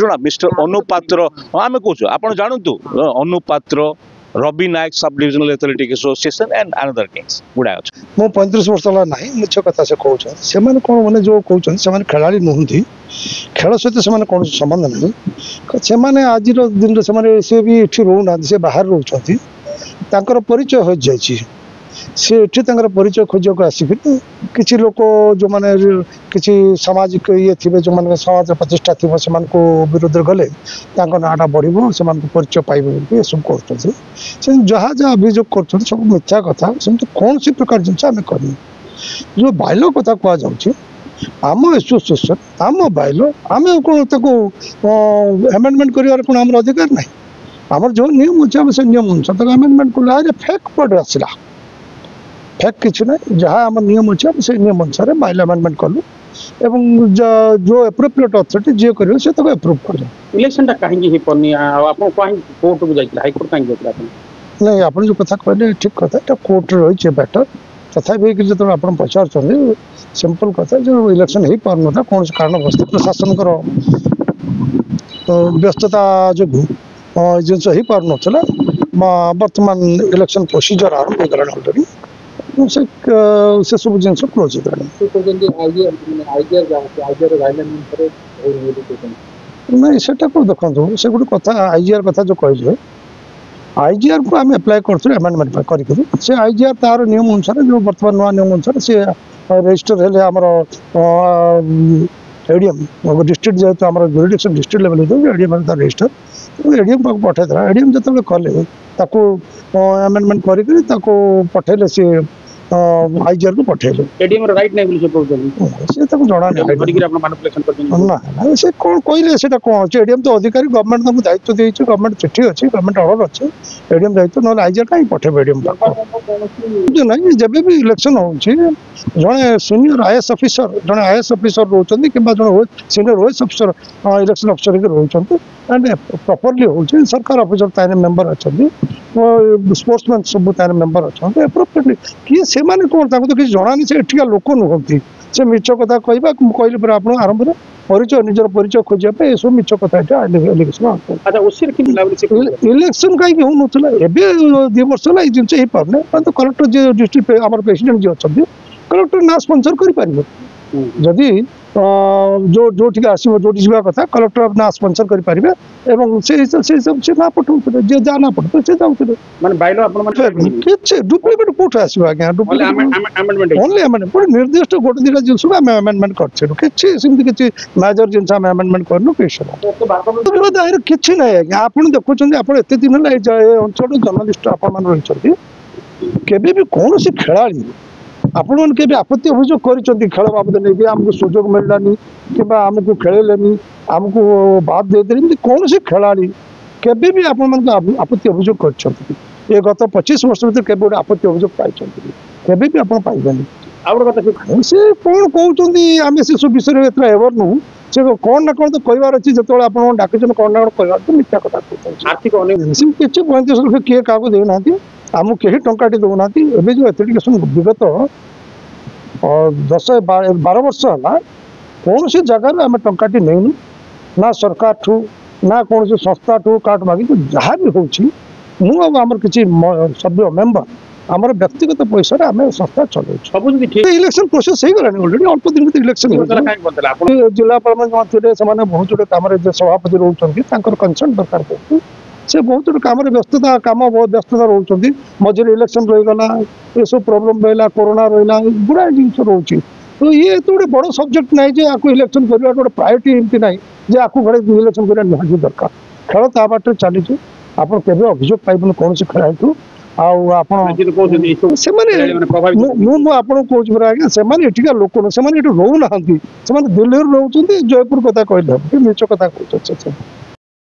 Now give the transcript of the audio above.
ଜଣା ମିଷ୍ଟର ଅନୁପାତ୍ର आम कौच आप जानतु अनुपात्र Ravi Nayak sub divisional authority association and another case गुड़ा अच्छा मो 35 वर्ष है ना मिछ कथा से कहूँ से कौन मैंने जो कहते से खेला नुहति खेल सहित से कौन संबंध नहीं से आज दिन से भी ये रोना से बाहर रोच परिचय हो जाए सी एठी परिचय खोजक आसिक किसी लोक जो मैंने किसी सामाजिक ये थे जो मैंने समाज प्रतिष्ठा थी से विरोध गले नाटा बढ़ से परिचय पाइबे ये सब कर जहाँ जहाँ अभियोग कर सब मिथ्या कथा सेमती कौन सी प्रकार जिन आम कर जो बाइलो कथा कहुच्छे आम एसोसिएशन आम बाइलो आम एमेंडमेंट कर अधिकार ना आम जो नियम अच्छे आम से नियम अनुसार एमेंडमेंट कला फेक पॉइंट आसला फेक किसी ना जहाँ आम नियम अच्छे से नियम अनुसार बाइल एमेंडमेंट कलु एवं जो एप्रोप्रिएट अथॉरिटी जे करियो से तक एप्रूव कर इलेक्शन टा काहे ही पन्नी आपन काहे कोर्ट को जाइला हाई कोर्ट काहे जाइला नहीं आपन जो कथा कहले ठीक कथा एटा कोर्ट रही छे बेटर तथापि कि जत आपन पचार चले सिंपल कथा जो इलेक्शन ही पार नथा कौन से कारण वस्तु प्रशासन कर व्यस्तता जो जिन ही पार नथला वर्तमान इलेक्शन प्रोसीजर आरंभ हो गला ऑलरेडी से सब जिन क्लोज हो नहीं सेटा को देखो से गोटे कथा आईजीआर कथा जो कहे आईजीआर को आम एप्लाय कर एमेंडमेंट से आईजीआर तार नियम अनुसार जो वर्तमान नुआ नियम अनुसार से रजिस्टर है आमर एडीएम डिस्ट्रिक्ट जेहतु आम jurisdiction district level ADM register ADM को पठाई एडीएम जो कले एमेंडमेंट कर पठेले सी आईजीआर को पठेले एडीएम रो राइट नहीं बोली से जना ना से कौन कहले से कौन अच्छे एडीएम तो अधिकारी गवर्नमेंट तुमको दायित्व देती गवर्नमेंट चिठी अच्छी गवर्नमेंट ऑर्डर अच्छे एडीएम दायित्व ना आईजीआर कहीं पठेबे एडीएम ना जब भी इलेक्शन हो जड़े सीनियर आईएएस ऑफिसर जड़े आईएएस ऑफिसर रोचंदी कि senior OS officer election officer के रोचंदी एंड प्रॉपर्ली हो सरकार ऑफिसर ताने मेंबर अच्छा स्पोर्ट्समैन सब ताने मेंबर अच्छा एप्रोप्रिएटली किए से माने कौन तो किसी जनानी से एठिका लोक नुहति से मिछ कथा कहवा कहले पर आप आरंभ परिचय निजर परिचय खोजा ये सब मिछ कथा एलिगेशन इलेक्शन कहीं हो नाला एवं 2 वर्ष है जिन हो पारे तो कलेक्टर जी डिस्ट्रिक्ट आम प्रेसिडेंट जी अच्छा कलेक्टर ना स्पॉन्सर कर जदि जो जो आसो जो जा कथा कलेक्टर ना स्पॉन्सर कर पारे से सब से ना पठाऊे जे जहाँ ना पठाते से जाऊे डुप्लिकेट कौट आसो आज्ञा ओनली एमेंडमेंट गोटे निर्दिष्ट गोटे 2 जिन आम एमेंडमेंट करूँ किसी किसी मेजर जिन आम एमेंडमेंट करूँ किसी ना आज्ञा आप देखुं आप एत दिन है अंचल जर्नालीस्ट आपण रही केबे भी कौन सी खेलाड़ी आपण के आपत्ति अभियोग कर खेल बाबद नहीं आमको सुजोग मिललानी कि आमको खेलेनि आमको बाद देदेनि कौन सी खेलाड़ी केबे भी आपण आपत्ति अभियोग कर गत 25 वर्ष भर के आपत्ति अभियोग पाई केबे भी आप पाइबे से कौन कहते आम से सब विषय एवर नु से कौन ना कौन तो कहबार अच्छी जो आप डाक कौन ना कौन कह मिथ्या कथा आर्थिक किसी 35 लक्ष किए क्या देना आमको कहीं टंकाटी दौना एवं जो एथेटिकेशन विगत 10-12 वर्ष है कौन सी जगार आम टंकाटी नहीं ना सरकार ठू ना कौन सी संस्था ठू काट मागी जहाँ भी होमर किसी सभ्य मेम्बर आमर व्यक्तिगत पैसा आम संस्था चलो सब इलेक्शन प्रोसेस हो गलानी ऑलरेडी अल्प दिन भर इलेक्शन जिलापाल थे बहुत जोड़े कम सभापति रोचे कंसर्न दरकार पड़ती से बहुत कम व्यस्तता व्यस्तता रोचे मझे इलेक्शन रहीगला ये सब प्रोब्लेम रहा कोरोना रहा गुड़ाए जिन रोचे तो ये तो गोटे बड़ सब्जेक्ट ना जे आपको इलेक्शन करवा गोटे प्रायोरिटी एमती ना जे आपको घरे इलेक्शन करवा निहाती दरकार खेल ता बाटे चली आप अभियोग पाइबन कौन से खेला आज्ञा से लोक रोना दिल्ली रोचे जयपुर कथा कहले मिछ कथा कहते